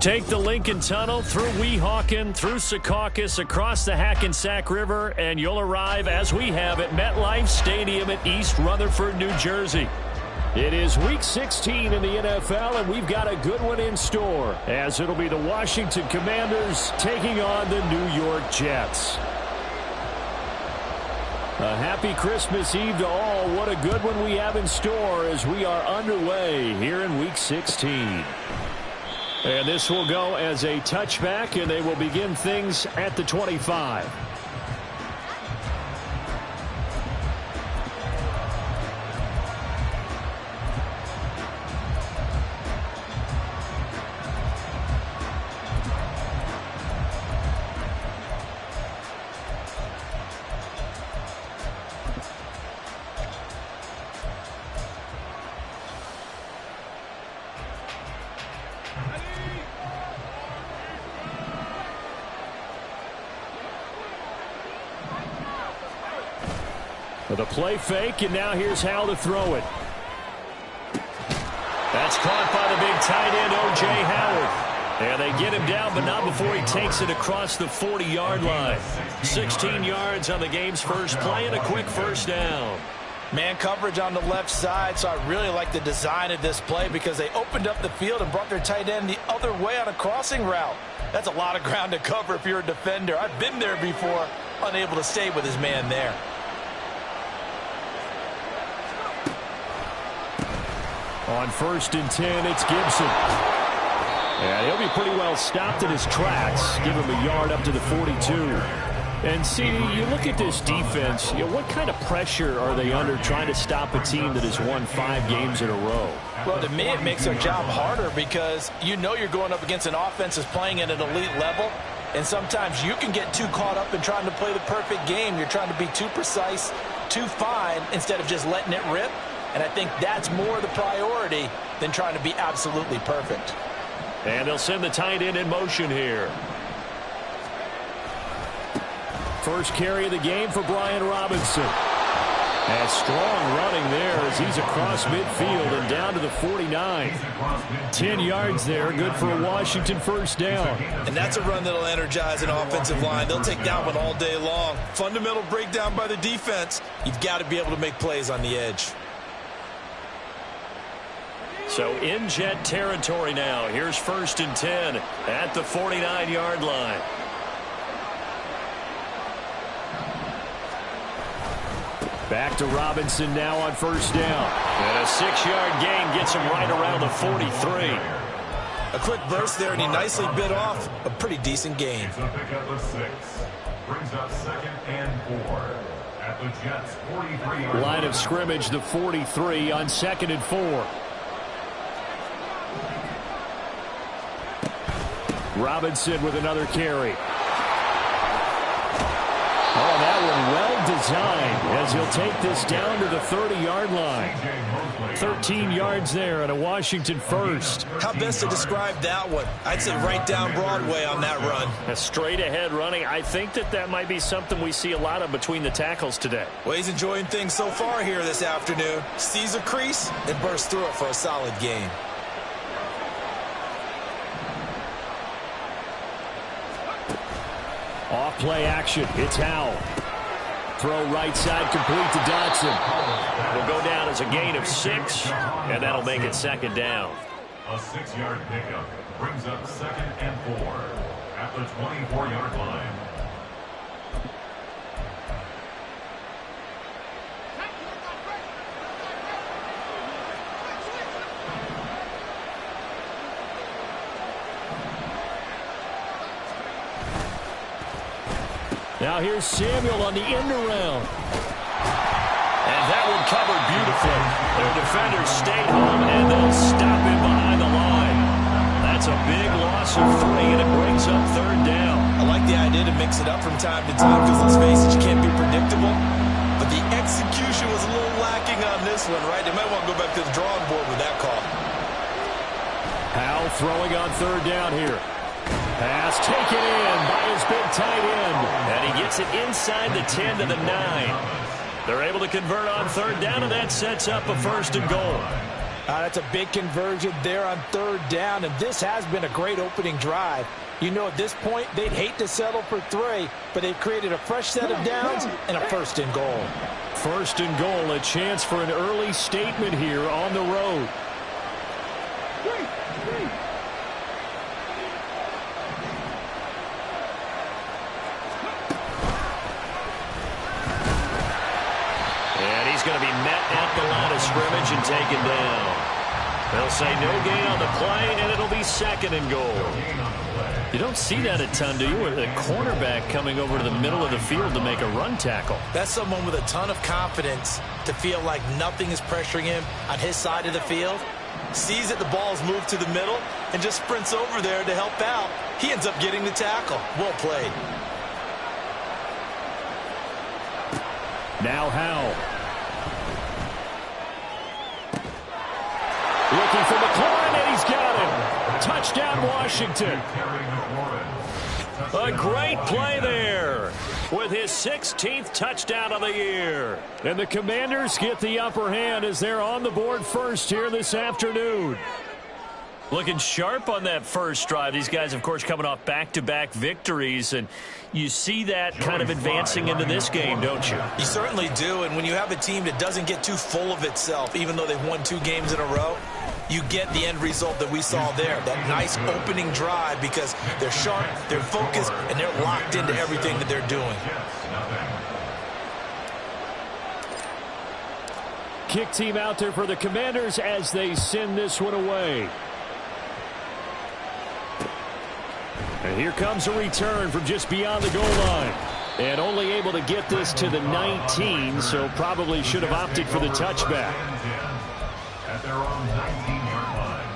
Take the Lincoln Tunnel through Weehawken, through Secaucus, across the Hackensack River, and you'll arrive, as we have, at MetLife Stadium at East Rutherford, New Jersey. It is Week 16 in the NFL, and we've got a good one in store, as it'll be the Washington Commanders taking on the New York Jets. A happy Christmas Eve to all. What a good one we have in store as we are underway here in Week 16. And this will go as a touchback, and they will begin things at the 25. With a play fake, and now here's how to throw it. That's caught by the big tight end, O.J. Howard. And they get him down, but not before he takes it across the 40-yard line. 16 yards on the game's first play and a quick first down. Man coverage on the left side, so I really like the design of this play because they opened up the field and brought their tight end the other way on a crossing route. That's a lot of ground to cover if you're a defender. I've been there before, unable to stay with his man there. On 1st and 10, it's Gibson. And he'll be pretty well stopped in his tracks. Give him a yard up to the 42. And see, you look at this defense, what kind of pressure are they under trying to stop a team that has won 5 games in a row? Well, to me, it makes their job harder because you know you're going up against an offense that's playing at an elite level. And sometimes you can get too caught up in trying to play the perfect game. You're trying to be too precise, too fine, instead of just letting it rip. And I think that's more the priority than trying to be absolutely perfect. And they'll send the tight end in motion here. First carry of the game for Brian Robinson. And strong running there as he's across midfield and down to the 49. 10 yards there, good for a Washington first down. And that's a run that'll energize an offensive line. They'll take that one all day long. Fundamental breakdown by the defense. You've got to be able to make plays on the edge. So in Jet territory now. Here's 1st and 10 at the 49-yard line. Back to Robinson now on 1st down. And a 6-yard gain gets him right around the 43. A quick burst there, and he nicely bit off a pretty decent gain. Brings up 2nd and 4 at the Jets' 43-yard line of scrimmage, the 43 on 2nd and 4. Robinson with another carry. Oh, that one well designed as he'll take this down to the 30-yard line. 13 yards there and a Washington first. How best to describe that one? I'd say right down Broadway on that run. A straight ahead running. I think that might be something we see a lot of between the tackles today. Well, he's enjoying things so far here this afternoon. Sees a crease and bursts through it for a solid gain. Off play action. It's Howell. Throw right side complete to Dotson. Will go down as a gain of 6, and that'll make it 2nd down. A 6-yard pickup brings up 2nd and 4 at the 24-yard line. Now here's Samuel on the end around. And that one covered beautifully. Their defenders stayed home, and they'll stop him behind the line. That's a big loss of 3, and it brings up 3rd down. I like the idea to mix it up from time to time because, let's face it, you can't be predictable. But the execution was a little lacking on this one, right? They might want to go back to the drawing board with that call. Howell throwing on 3rd down here. Pass taken in by his big tight end. And he gets it inside the 10 to the 9. They're able to convert on 3rd down, and that sets up a 1st and goal. That's a big conversion there on third down, and this has been a great opening drive. You know, at this point, they'd hate to settle for 3, but they've created a fresh set of downs and a first and goal. First and goal, a chance for an early statement here on the road. And he's going to be met at the line of scrimmage and taken down. They'll say no gain on the play, and it'll be second and goal. You don't see that a ton, do you? With a cornerback coming over to the middle of the field to make a run tackle. That's someone with a ton of confidence to feel like nothing is pressuring him on his side of the field. Sees that the ball's moved to the middle and just sprints over there to help out. He ends up getting the tackle. Well played. Now Howell. Looking for McLaurin, and he's got him. Touchdown, Washington. A great play there with his 16th touchdown of the year. And the Commanders get the upper hand as they're on the board first here this afternoon. Looking sharp on that first drive. These guys, of course, coming off back-to-back victories, and you see that kind of advancing into this game, don't you? You certainly do, and when you have a team that doesn't get too full of itself, even though they've won 2 games in a row, you get the end result that we saw there, that nice opening drive, because they're sharp, they're focused, and they're locked into everything that they're doing. Kick team out there for the Commanders as they send this one away. And here comes a return from just beyond the goal line. And only able to get this to the 19, so probably should have opted for the touchback. At their own 19-yard line.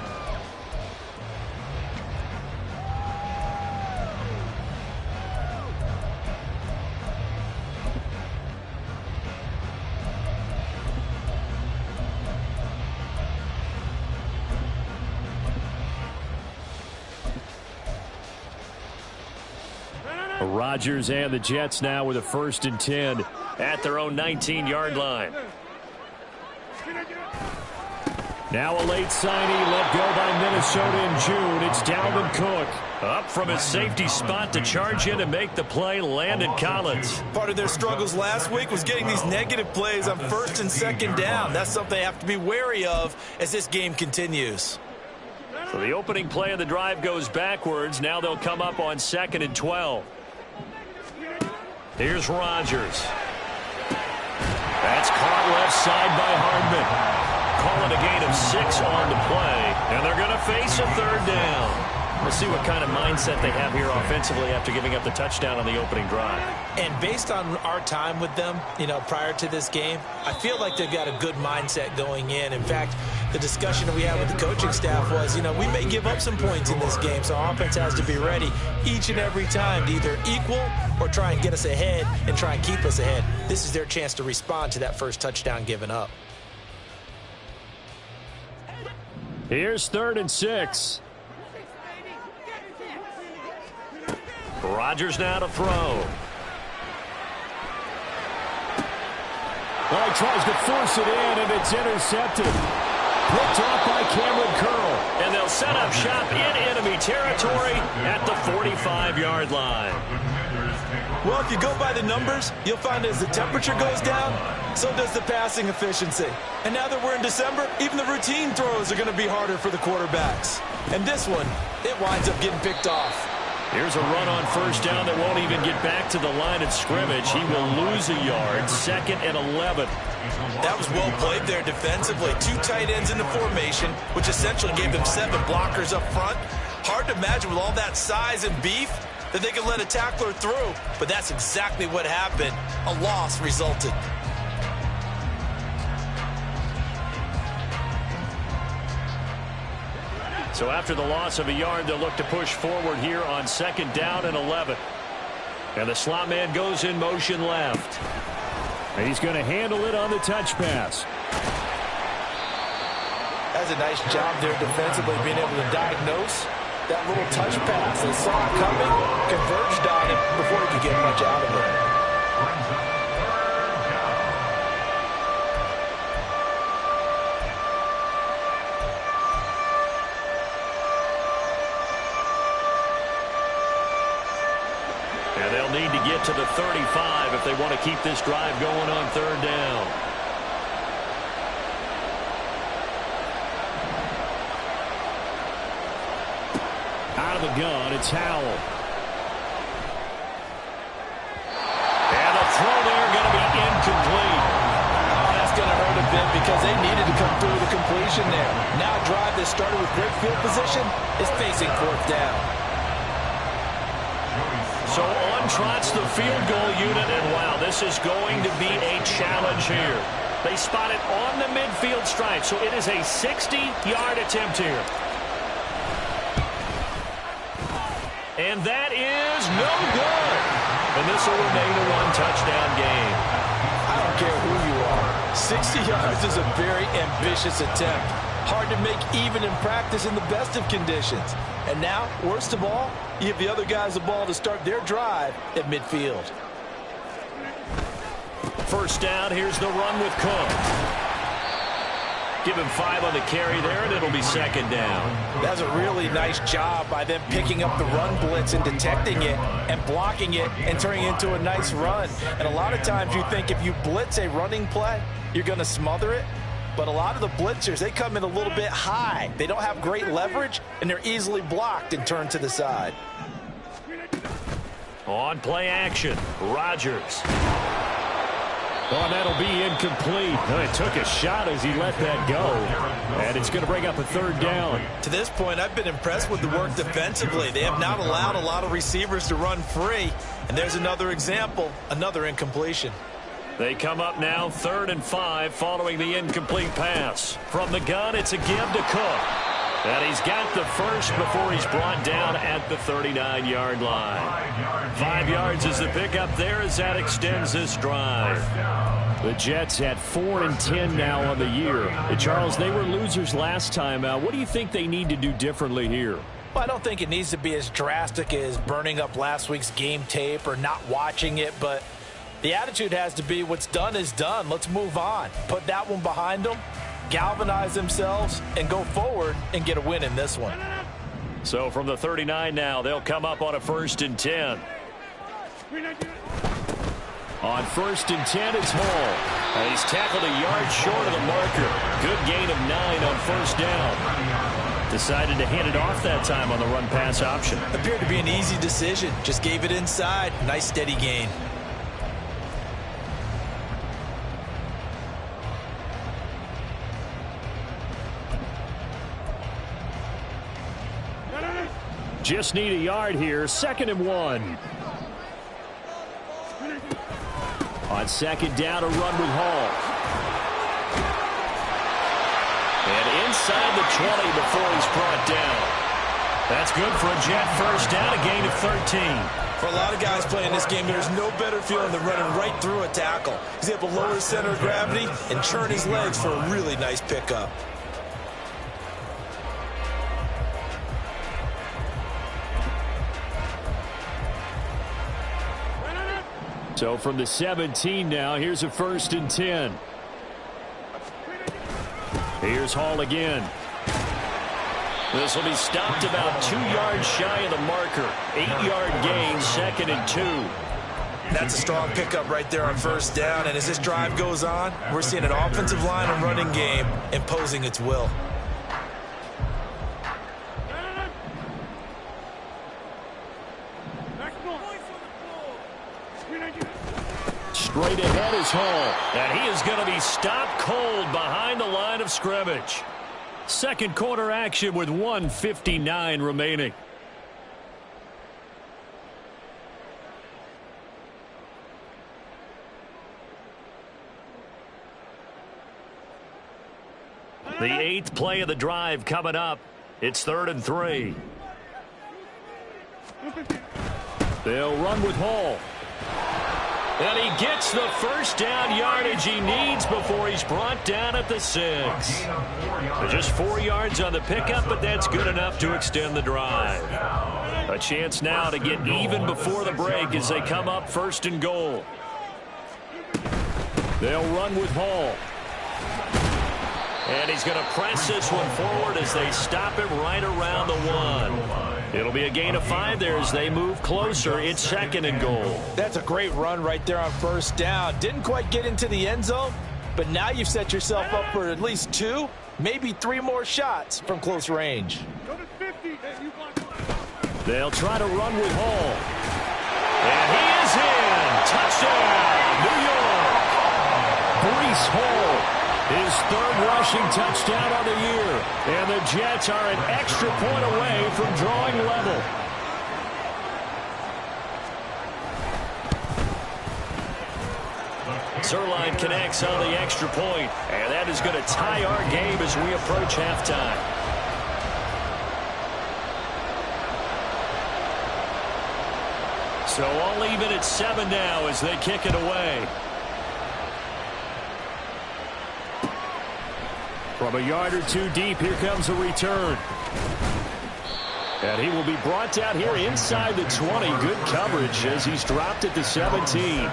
Rodgers and the Jets now with a 1st and 10 at their own 19-yard line. Now a late signee let go by Minnesota in June. It's Dalvin Cook. Up from his safety spot to charge in and make the play, Landon Collins. Part of their struggles last week was getting these negative plays on 1st and 2nd down. That's something they have to be wary of as this game continues. So the opening play of the drive goes backwards. Now they'll come up on 2nd and 12. Here's Rodgers. That's caught left side by Hardman. Calling a gain of 6 on the play, and they're going to face a 3rd down. We'll see what kind of mindset they have here offensively after giving up the touchdown on the opening drive. And based on our time with them, prior to this game, I feel like they've got a good mindset going in. In fact, the discussion that we had with the coaching staff was, we may give up some points in this game, so our offense has to be ready each and every time to either equal or try and get us ahead and try and keep us ahead. This is their chance to respond to that first touchdown given up. Here's 3rd and 6. Rodgers now to throw. Well, he tries to force it in, and it's intercepted. Picked off by Cameron Curl. And they'll set up shop in enemy territory at the 45-yard line. Well, if you go by the numbers, you'll find as the temperature goes down, so does the passing efficiency. And now that we're in December, even the routine throws are going to be harder for the quarterbacks. And this one, it winds up getting picked off. Here's a run on 1st down that won't even get back to the line of scrimmage. He will lose a yard, 2nd and 11. That was well played there defensively. 2 tight ends in the formation, which essentially gave them 7 blockers up front. Hard to imagine with all that size and beef that they could let a tackler through, but that's exactly what happened. A loss resulted. So after the loss of a yard, they'll look to push forward here on 2nd down and 11. And the slot man goes in motion left. And he's going to handle it on the touch pass. That's a nice job there defensively, being able to diagnose that little touch pass. They saw it coming, converged on it before he could get much out of it. get to the 35 if they want to keep this drive going on third down. Out of the gun, it's Howell. And the throw there going to be incomplete. Oh, that's going to hurt a bit because they needed to come through the completion there. Now a drive that started with great field position is facing fourth down. So on trots the field goal unit, and wow, this is going to be a challenge here. They spot it on the midfield stripe, so it is a 60-yard attempt here. And that is no good. And this will remain a one-touchdown game. I don't care who you are. 60 yards is a very ambitious attempt. Hard to make even in practice in the best of conditions. And now, worst of all, you give the other guys the ball to start their drive at midfield. First down, here's the run with Cook. Give him 5 on the carry there, and it'll be second down. That's a really nice job by them picking up the run blitz and detecting it and blocking it and turning it into a nice run. And a lot of times you think if you blitz a running play, you're going to smother it. But a lot of the blitzers, they come in a little bit high. They don't have great leverage, and they're easily blocked and turned to the side. On play action, Rodgers. Oh, and that'll be incomplete. It took a shot as he let that go. And it's going to bring up a third down. To this point, I've been impressed with the work defensively. They have not allowed a lot of receivers to run free. And there's another example, another incompletion. They come up now 3rd and 5 following the incomplete pass. From the gun, it's a give to Cook. And he's got the first before he's brought down at the 39-yard line. 5 yards is the pickup there as that extends this drive. The Jets at 4-10 now on the year. Charles, they were losers last time out. What do you think they need to do differently here? Well, I don't think it needs to be as drastic as burning up last week's game tape or not watching it, but the attitude has to be what's done is done. Let's move on. Put that one behind them, galvanize themselves, and go forward and get a win in this one. So from the 39 now, they'll come up on a 1st and 10. On 1st and 10, it's Hall. And he's tackled a yard short of the marker. Good gain of 9 on 1st down. Decided to hand it off that time on the run-pass option. Appeared to be an easy decision. Just gave it inside. Nice steady gain. Just need a yard here. 2nd and 1. On 2nd down, a run with Hall. And inside the 20 before he's brought down. That's good for a Jet first down, a gain of 13. For a lot of guys playing this game, there's no better feeling than running right through a tackle. He's able to lower his center of gravity and churn his legs for a really nice pickup. So from the 17 now, here's a 1st and 10. Here's Hall again. This will be stopped about 2 yards shy of the marker. 8-yard gain, 2nd and 2. That's a strong pickup right there on 1st down. And as this drive goes on, we're seeing an offensive line and running game imposing its will. Straight ahead is Hall. And he is going to be stopped cold behind the line of scrimmage. Second quarter action with 1:59 remaining. The 8th play of the drive coming up. It's 3rd and 3. They'll run with Hall. And he gets the first down yardage he needs before he's brought down at the 6. Just 4 yards on the pickup, but that's good enough to extend the drive. A chance now to get even before the break as they come up 1st and goal. They'll run with Hall. And he's going to press this one forward as they stop him right around the 1. It'll be a gain of 5 there as they move closer. It's 2nd and goal. That's a great run right there on first down. Didn't quite get into the end zone, but now you've set yourself up for at least 2, maybe 3 more shots from close range. They'll try to run with Hall. And he is in. Touchdown, New York. Breece Hall. His 3rd rushing touchdown of the year. And the Jets are an extra point away from drawing level. Zerline connects on the extra point. And that is going to tie our game as we approach halftime. So all even at 7 now as they kick it away. From a yard or 2 deep, here comes a return. And he will be brought down here inside the 20. Good coverage as he's dropped at the 17.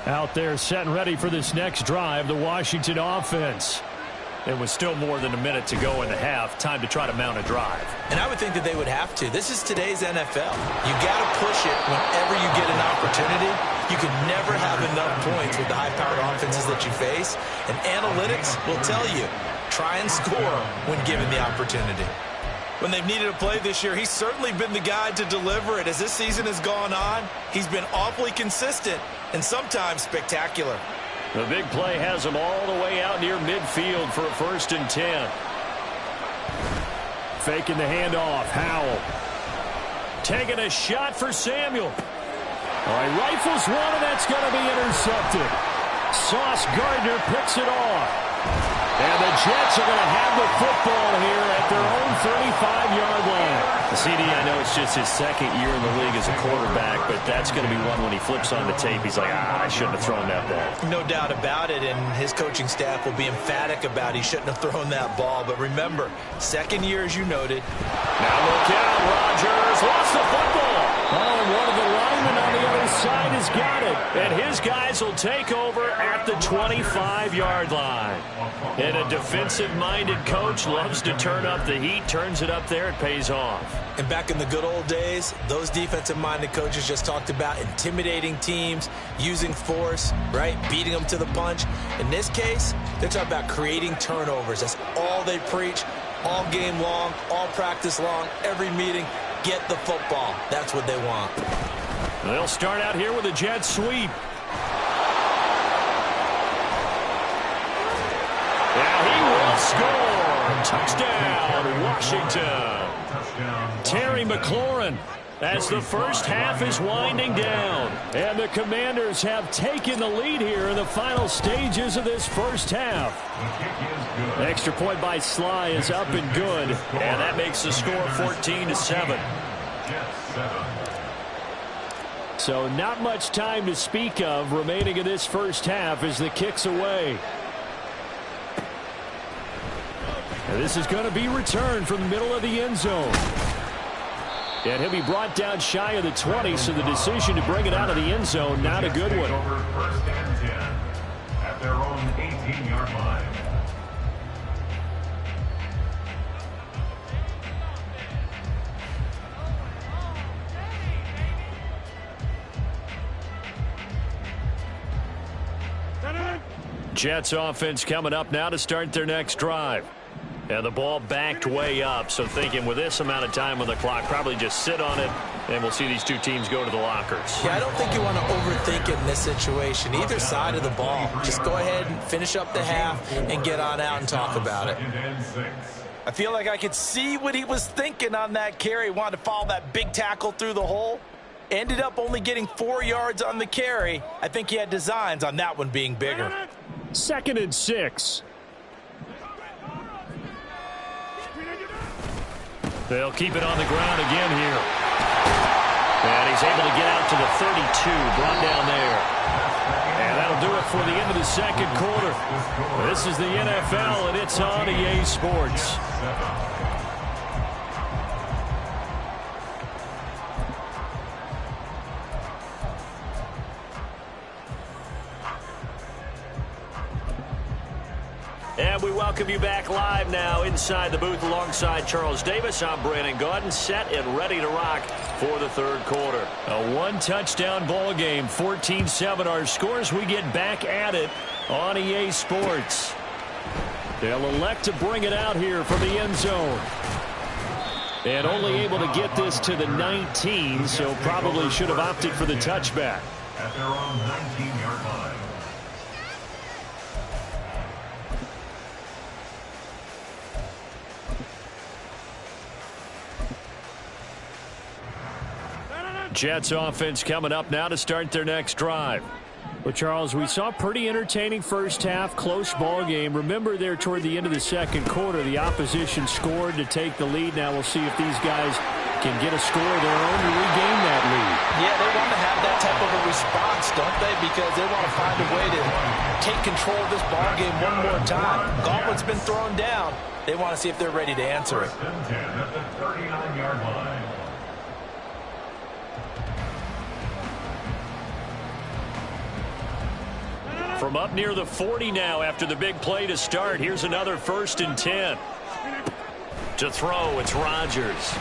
Out there set and ready for this next drive, the Washington offense. It was still more than a minute to go in the half. Time to try to mount a drive. And I would think that they would have to. This is today's NFL. You got to push it whenever you get an opportunity. You can never have enough points with the high-powered offenses that you face. And analytics will tell you, try and score when given the opportunity. When they've needed a play this year, he's certainly been the guy to deliver it. As this season has gone on, he's been awfully consistent and sometimes spectacular. The big play has him all the way out near midfield for a 1st and 10. Faking the handoff, Howell. Taking a shot for Samuel. All right, rifles one, and that's going to be intercepted. Sauce Gardner picks it off. And the Jets are going to have the football here at their own 35-yard line. CD, I know it's just his 2nd year in the league as a quarterback, but that's going to be one when he flips on the tape. He's like, I shouldn't have thrown that ball. No doubt about it, and his coaching staff will be emphatic about he shouldn't have thrown that ball. But remember, 2nd year, as you noted. Now look out, Rodgers lost the football. Oh, and one of the linemen on the other side has got it. And his guys will take over at the 25-yard line. And a defensive-minded coach loves to turn up the heat, turns it up there, it pays off. And back in the good old days, those defensive-minded coaches just talked about intimidating teams, using force, right, beating them to the punch. In this case, they're talking about creating turnovers. That's all they preach, all game long, all practice long, every meeting. Get the football. That's what they want. They'll start out here with a jet sweep. And he will score. Touchdown, Washington. Terry McLaurin as the first half is winding down. And the Commanders have taken the lead here in the final stages of this first half. Extra point by Sly is up and good. And that makes the score 14-7. So not much time to speak of remaining in this first half as the kick's away. And this is going to be returned from the middle of the end zone. And he'll be brought down shy of the 20, so the decision to bring it out of the end zone, not a good one. Over 1st and 10 at their own 18-yard line. Jets offense coming up now to start their next drive. And the ball backed way up, so thinking with this amount of time on the clock, probably just sit on it, and we'll see these two teams go to the lockers. Yeah, I don't think you want to overthink it in this situation. Either side of the ball. Just go ahead and finish up the half and get on out and talk about it. I feel like I could see what he was thinking on that carry. Wanted to follow that big tackle through the hole. Ended up only getting 4 yards on the carry. I think he had designs on that one being bigger. 2nd and 6. They'll keep it on the ground again here. And he's able to get out to the 32, brought down there. And that'll do it before the end of the second quarter. This is the NFL, and it's on EA Sports. And we welcome you back live now inside the booth alongside Charles Davis. I'm Brandon Gaudin, set and ready to rock for the third quarter. A one-touchdown ball game, 14-7 our scores. We get back at it on EA Sports. They'll elect to bring it out here from the end zone. And only able to get this to the 19, so probably should have opted for the touchback. At their own 19-yard line. Jets offense coming up now to start their next drive. Well, Charles, we saw a pretty entertaining first half, close ball game. Remember there toward the end of the second quarter, the opposition scored to take the lead. Now we'll see if these guys can get a score of their own to regain that lead. Yeah, they want to have that type of a response, don't they? Because they want to find a way to take control of this ball game one more time. Gauntlet's been thrown down. They want to see if they're ready to answer it. First and 10 at the 39-yard line. From up near the 40 now after the big play to start. Here's another 1st and 10. To throw, it's Rodgers.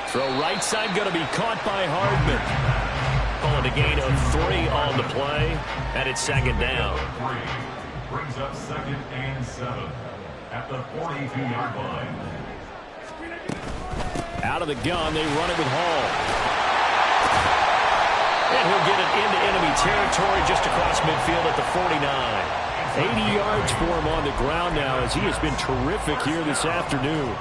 Throw right side going to be caught by Hardman. Calling a gain of 3 on the play, and it's second down. Brings up 2nd and 7 at the 42-yard line. Out of the gun, they run it with Hall. And he'll get it into enemy territory just across midfield at the 49. 80 yards for him on the ground now as he has been terrific here this afternoon.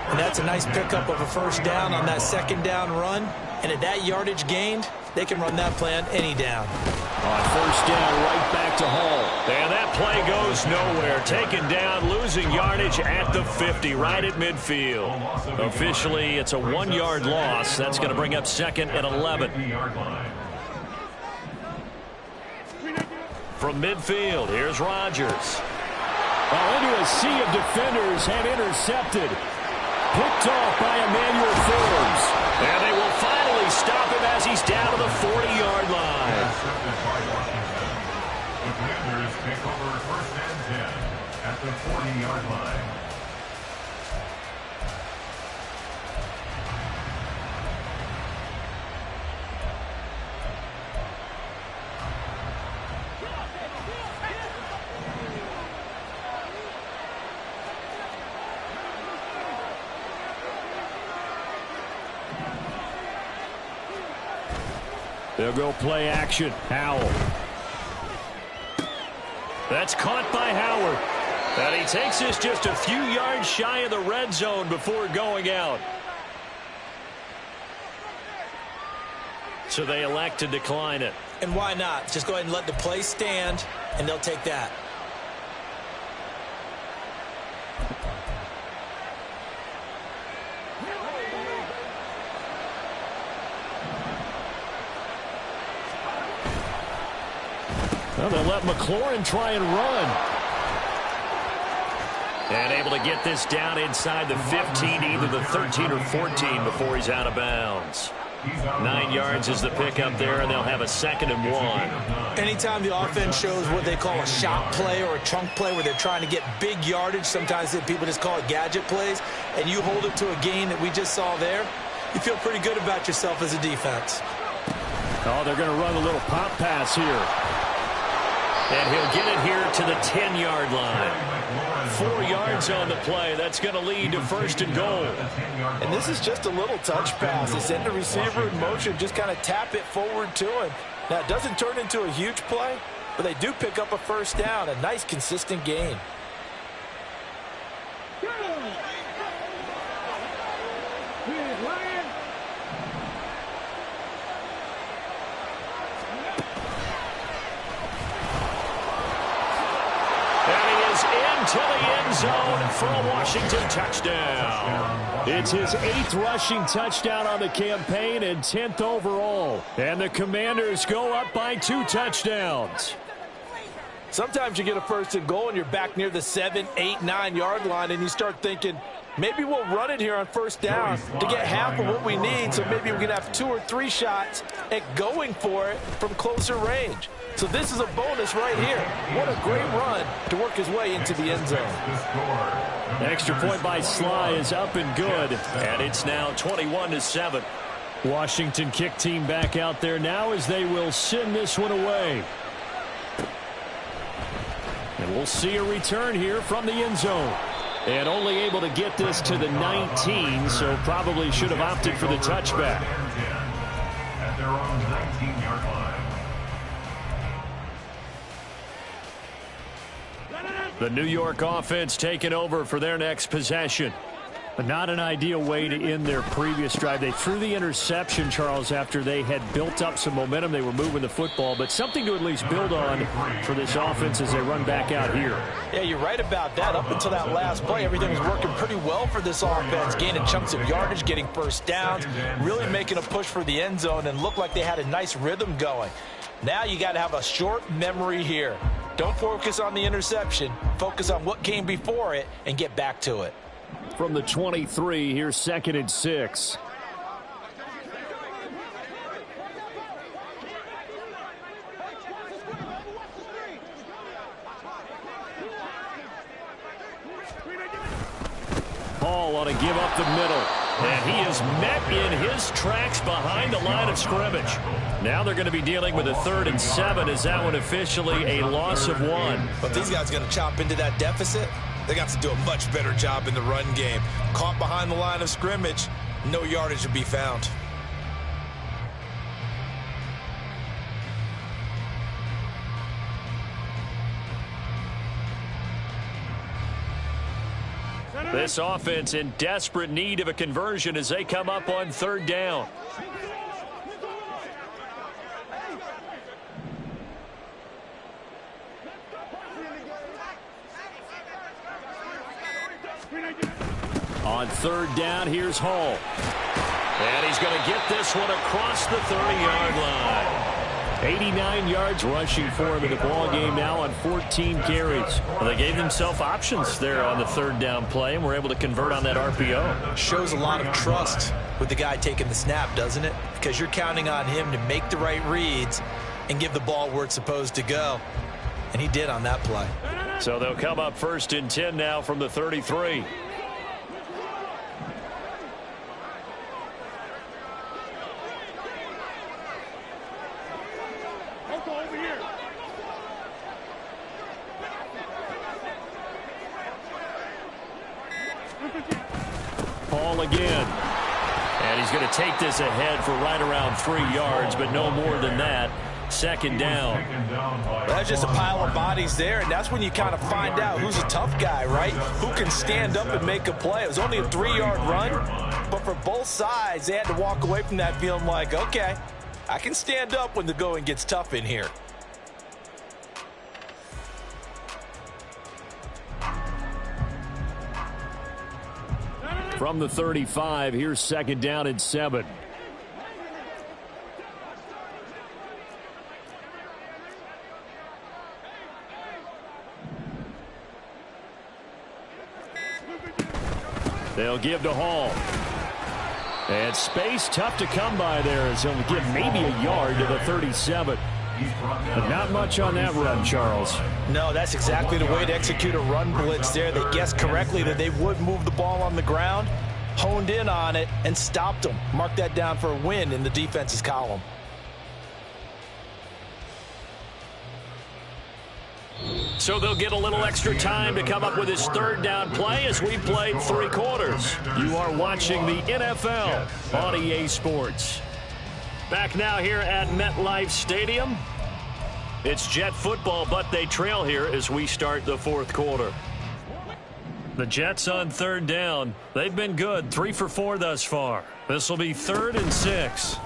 And that's a nice pickup of a first down on that second down run. And at that yardage gained, they can run that play on any down. On first down, right back to Hall. And that play goes nowhere. Taken down, losing yardage at the 50, right at midfield. Officially, it's a 1-yard loss. That's going to bring up 2nd and 11. From midfield, here's Rodgers. Into a sea of defenders and intercepted. Picked off by Emmanuel Forbes. And they will finally stop him as he's down to the 40-yard line. The Commanders take over 1st and 10 at the 40-yard line. They'll go play action. Howell. That's caught by Howard. And he takes this just a few yards shy of the red zone before going out. So they elect to decline it. And why not? Just go ahead and let the play stand, and they'll take that. Well, they'll let McLaurin try and run. And able to get this down inside the 15, either the 13 or 14 before he's out of bounds. 9 yards is the pickup there, and they'll have a 2nd and 1. Anytime the offense shows what they call a shot play or a chunk play where they're trying to get big yardage, sometimes people just call it gadget plays, and you hold it to a gain that we just saw there, you feel pretty good about yourself as a defense. Oh, they're going to run a little pop pass here. And he'll get it here to the 10-yard line. 4 yards on the play. That's going to lead to 1st and goal. And this is just a little touch pass. They send the receiver in motion, just kind of tap it forward to him. Now, it doesn't turn into a huge play, but they do pick up a first down, a nice, consistent gain. into the end zone for a Washington touchdown. It's his 8th rushing touchdown on the campaign and 10th overall. And the Commanders go up by 2 touchdowns. Sometimes you get a first and goal and you're back near the 7, 8, 9-yard line and you start thinking, maybe we'll run it here on first down to get half of what we need, so maybe we can have 2 or 3 shots at going for it from closer range. So this is a bonus right here. What a great run to work his way into the end zone. Extra point by Sly is up and good, and it's now 21-7. Washington kick team back out there now as they will send this one away. And we'll see a return here from the end zone. And only able to get this to the 19, so probably should have opted for the touchback. At their own 19-yard line. The New York offense taking over for their next possession. But not an ideal way to end their previous drive. They threw the interception, Charles, after they had built up some momentum. They were moving the football, but something to at least build on for this offense as they run back out here. Yeah, you're right about that. Up until that last play, everything was working pretty well for this offense, gaining chunks of yardage, getting first downs, really making a push for the end zone, and looked like they had a nice rhythm going. Now you got to have a short memory here. Don't focus on the interception. Focus on what came before it and get back to it. From the 23, here's 2nd and 6. Hall ought to give up the middle. And he is met in his tracks behind the line of scrimmage. Now they're going to be dealing with a 3rd and 7. Is that one officially a loss of 1? But these guys are going to chop into that deficit. They got to do a much better job in the run game. Caught behind the line of scrimmage, no yardage to be found. This offense in desperate need of a conversion as they come up on 3rd down. On 3rd down, here's Hall. And he's going to get this one across the 30-yard line. 89 yards rushing for him in the ball game now on 14 carries. Well, they gave themselves options there on the 3rd down play and were able to convert on that RPO. Shows a lot of trust with the guy taking the snap, doesn't it? Because you're counting on him to make the right reads and give the ball where it's supposed to go. And he did on that play. So they'll come up 1st and 10 now from the 33. Hall again. And he's going to take this ahead for right around 3 yards, but no more than that. 2nd down. That's just a pile of bodies there, and that's when you kind of find out who's a tough guy, right? Who can stand up and make a play. It was only a 3-yard run, but for both sides, they had to walk away from that feeling like, okay, I can stand up when the going gets tough in here. From the 35, here's 2nd down and 7. They'll give to Hall. And space tough to come by there as he'll give maybe a yard to the 37. But not much on that run, Charles. No, that's exactly the way to execute a run blitz there. They guessed correctly that they would move the ball on the ground, honed in on it, and stopped them. Mark that down for a win in the defense's column. So they'll get a little extra time to come up with his 3rd down play as we played 3 quarters. You are watching the NFL on EA Sports. Back now here at MetLife Stadium. It's Jet football, but they trail here as we start the 4th quarter. The Jets on 3rd down. They've been good, 3 for 4 thus far. This will be 3rd and 6.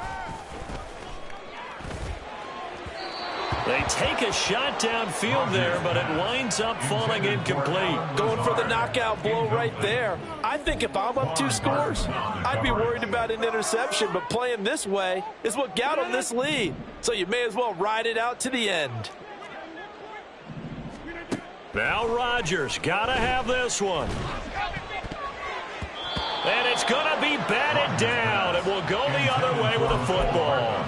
They take a shot downfield there, but it winds up falling incomplete. Going for the knockout blow right there. I think if I'm up 2 scores, I'd be worried about an interception, but playing this way is what got them this lead. So you may as well ride it out to the end. Now Rodgers, gotta have this one. And it's gonna be batted down. It will go the other way with a football.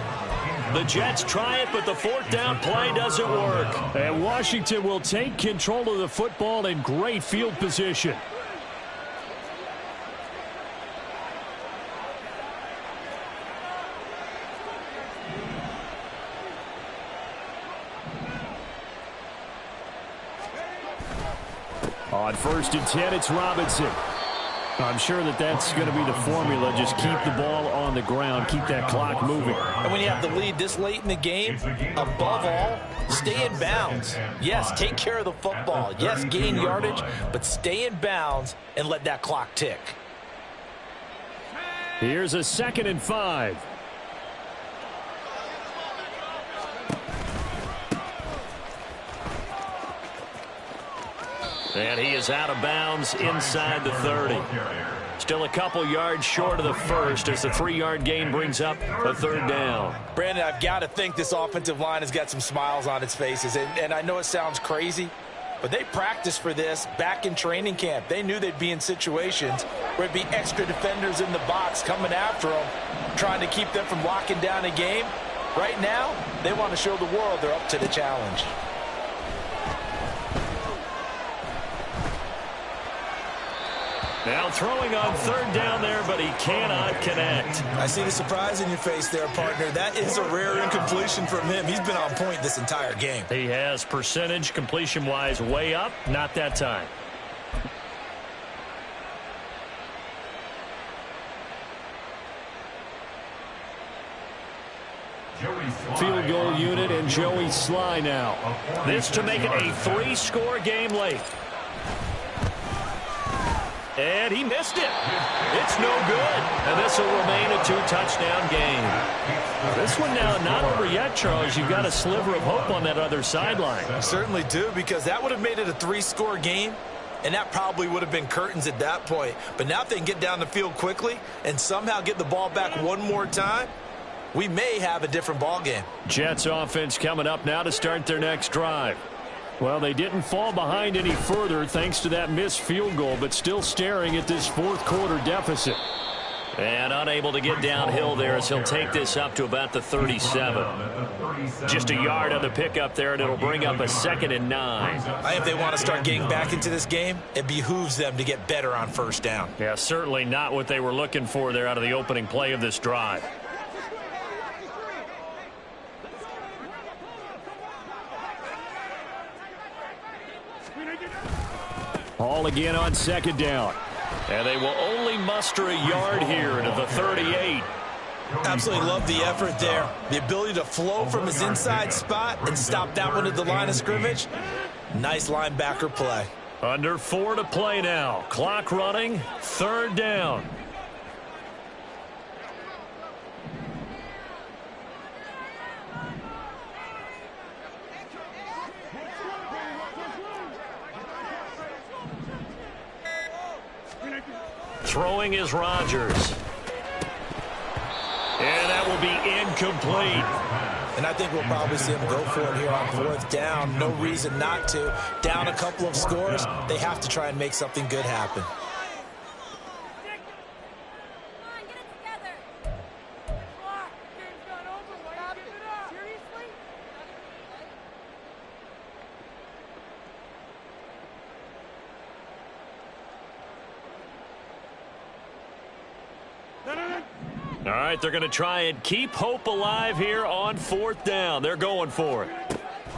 The Jets try it, but the 4th down play doesn't work. And Washington will take control of the football in great field position. On 1st and 10, it's Robinson. I'm sure that's going to be the formula. Just keep the ball on the ground. Keep that clock moving. And when you have the lead this late in the game, above all, stay in bounds. Yes, take care of the football. Yes, gain yardage, but stay in bounds and let that clock tick. Here's a 2nd and 5. And he is out of bounds inside the 30. Still a couple yards short of the first as the 3-yard gain brings up a 3rd down. Brandon, I've got to think this offensive line has got some smiles on its faces. And I know it sounds crazy, but they practiced for this back in training camp. They knew they'd be in situations where it'd be extra defenders in the box coming after them, trying to keep them from locking down a game. Right now, they want to show the world they're up to the challenge. Now throwing on 3rd down there, but he cannot connect. I see the surprise in your face there, partner. That is a rare incompletion from him. He's been on point this entire game. He has percentage completion-wise way up, not that time. Field goal unit and Joey Sly now. This to make it a 3-score game late. And he missed it. It's no good. And this will remain a 2-touchdown game. This one now not over yet, Charles. You've got a sliver of hope on that other sideline. I certainly do, because that would have made it a 3-score game, and that probably would have been curtains at that point. But now if they can get down the field quickly and somehow get the ball back one more time, we may have a different ball game. Jets offense coming up now to start their next drive. Well, they didn't fall behind any further thanks to that missed field goal, but still staring at this 4th quarter deficit. And unable to get downhill there as he'll take this up to about the 37. Just a yard on the pickup there, and it'll bring up a 2nd and 9. I think if they want to start getting back into this game, it behooves them to get better on 1st down. Yeah, certainly not what they were looking for there out of the opening play of this drive. Hall again on 2nd down. And they will only muster a yard here to the 38. Absolutely love the effort there. The ability to flow from his inside spot and stop that one at the line of scrimmage. Nice linebacker play. Under 4 to play now. Clock running. 3rd down. Throwing is Rodgers. And that will be incomplete. And I think we'll probably see him go for it here on 4th down. No reason not to. Down a couple of scores, they have to try and make something good happen. All right, they're going to try and keep hope alive here on 4th down. They're going for it.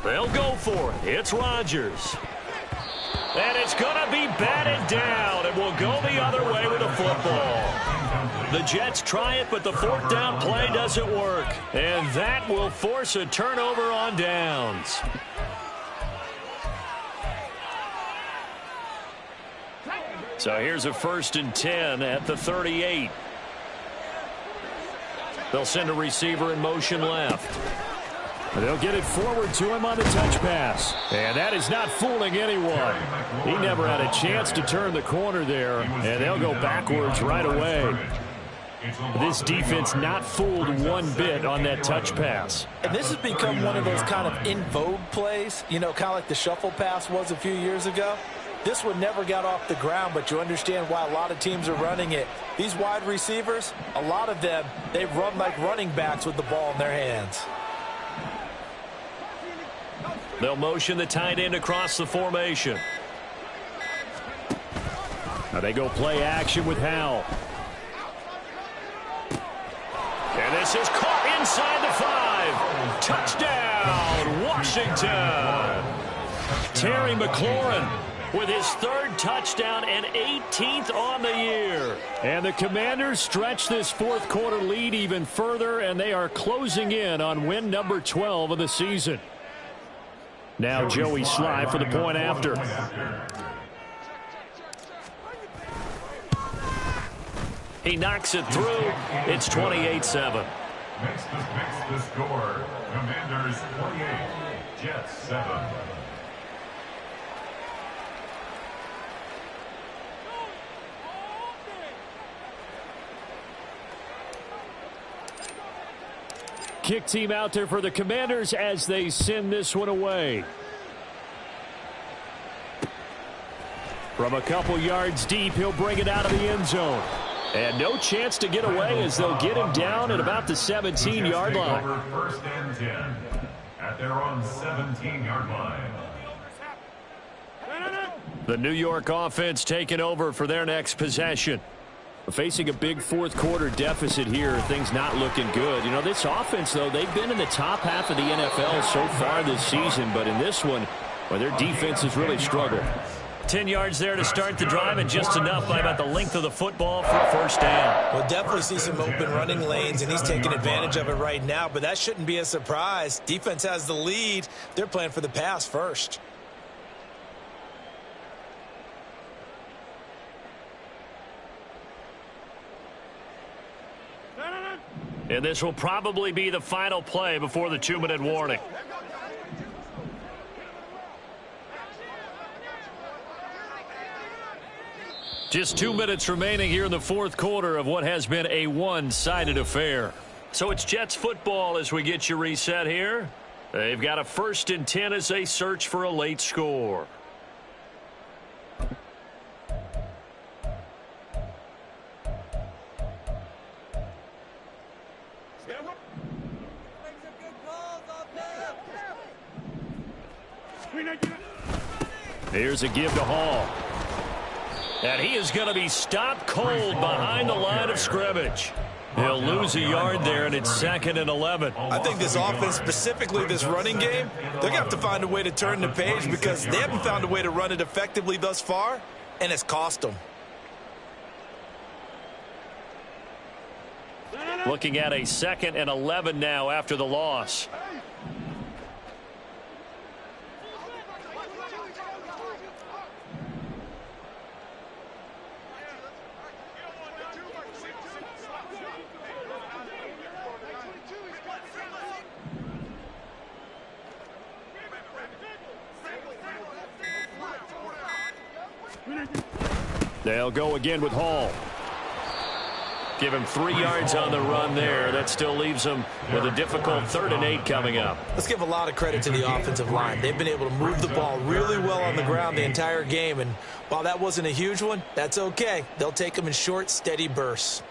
They'll go for it. It's Rodgers. And it's going to be batted down. It will go the other way with the football. The Jets try it, but the 4th down play doesn't work. And that will force a turnover on downs. So here's a 1st and 10 at the 38. They'll send a receiver in motion left. They'll get it forward to him on the touch pass. And that is not fooling anyone. He never had a chance to turn the corner there, and they'll go backwards right away. This defense not fooled one bit on that touch pass. And this has become one of those kind of in vogue plays, you know, kind of like the shuffle pass was a few years ago. This one never got off the ground, but you understand why a lot of teams are running it. These wide receivers, a lot of them, they run like running backs with the ball in their hands. They'll motion the tight end across the formation. Now they go play action with Howell. And this is caught inside the 5. Touchdown, Washington. Terry McLaurin with his 3rd touchdown and 18th on the year. And the Commanders stretch this 4th quarter lead even further, and they are closing in on win number 12 of the season. Now Joey Sly for the point after. He knocks it through. It's 28-7. Makes the score. Commanders 28, Jets 7. Kick team out there for the Commanders as they send this one away. From a couple yards deep, he'll bring it out of the end zone. And no chance to get away as they'll get him down at about the 17-yard line. First and 10 at their own 17-yard line. The New York offense taking over for their next possession. Facing a big 4th quarter deficit here, things not looking good. You know, this offense, though, they've been in the top half of the NFL so far this season, but in this one, well, their defense has really struggled. 10 yards there to start the drive, and just enough by about the length of the football for a first down. We'll definitely see some open running lanes, and he's taking advantage of it right now, but that shouldn't be a surprise. Defense has the lead. They're playing for the pass first. And this will probably be the final play before the 2-minute warning. Just 2 minutes remaining here in the 4th quarter of what has been a one-sided affair. So it's Jets football as we get you reset here. They've got a 1st and 10 as they search for a late score. Here's a give to Hall. And he is going to be stopped cold behind the line of scrimmage. He'll lose a yard there, and it's 2nd and 11. I think this offense, specifically this running game, they're going to have to find a way to turn the page because they haven't found a way to run it effectively thus far, and it's cost them. Looking at a 2nd and 11 now after the loss. They'll go again with Hall. Give him 3 yards on the run there. That still leaves him with a difficult 3rd and 8 coming up. Let's give a lot of credit to the offensive line. They've been able to move the ball really well on the ground the entire game, and while that wasn't a huge one, that's okay. They'll take them in short, steady bursts.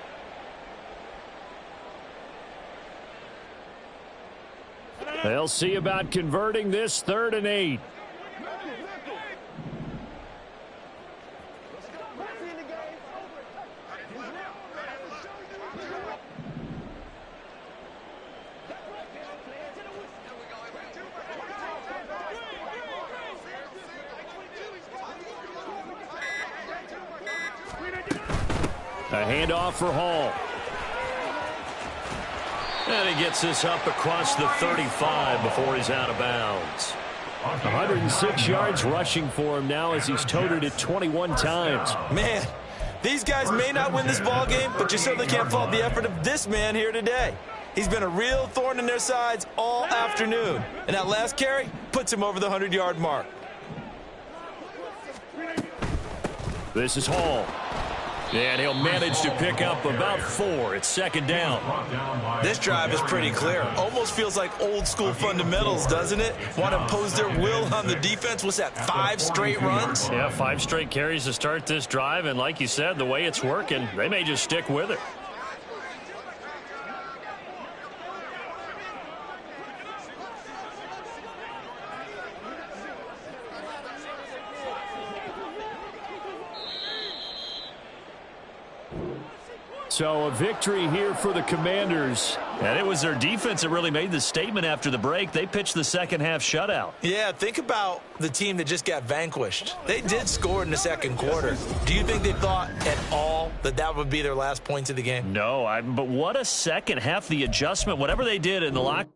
They'll see about converting this 3rd and 8. A handoff for Hall. And he gets this up across the 35 before he's out of bounds. 106 yards rushing for him now as he's toted it 21 times. Man, these guys may not win this ball game, but you certainly can't fault the effort of this man here today. He's been a real thorn in their sides all afternoon. And that last carry puts him over the 100-yard mark. This is Hall. And he'll manage to pick up about 4. It's second down. This drive is pretty clear. Almost feels like old school fundamentals, doesn't it? Want to impose their will on the defense. What's that, 5 straight runs? Yeah, 5 straight carries to start this drive. And like you said, the way it's working, they may just stick with it. So a victory here for the Commanders. And it was their defense that really made the statement after the break. They pitched the second half shutout. Yeah, think about the team that just got vanquished. They did score in the second quarter. Do you think they thought at all that that would be their last points of the game? No, but what a second half. The adjustment, whatever they did in the locker